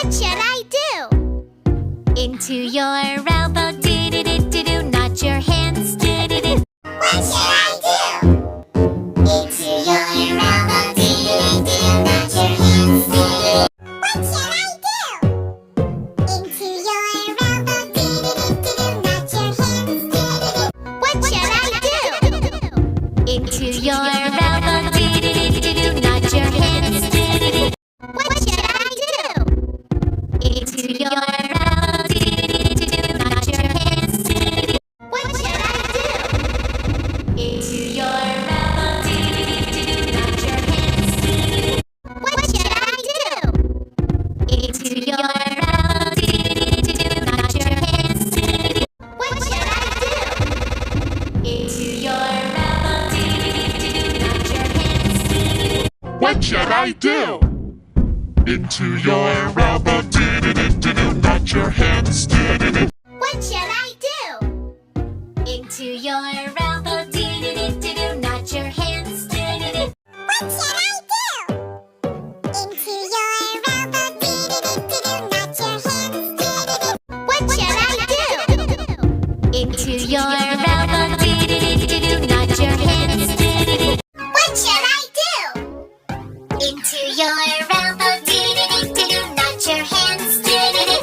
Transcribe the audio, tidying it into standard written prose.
What should I do? Into your elbow, do-do-do-do-do. Nod your hands, do-do-do. What should I do? Into your elbow, do-do-do-do-do. Nod your hands, do-do-do. What should I do? Into your elbow, do-do-do-do-do. Nod your hands, do-do-do. What should I do? Into your elbow, do-do-do-do-do. Nod your hands, do-do-do. What should I do? Into your elbow, do-do-do-do-do. Nod your hands, do-do-do. What should I do? Into your elbow, do-do-do-do-do. Nod your hands, do-do-do. What should I do? Into your elbow, do-do-do-do-do. Nod your hands, do-do-do. What should I do? Into your elbow, do-do-do-do-do. Nod your hands, do-do-do. What should I do? Into your elbow, do-do-do-do-do. Nod your hands, do-do-do.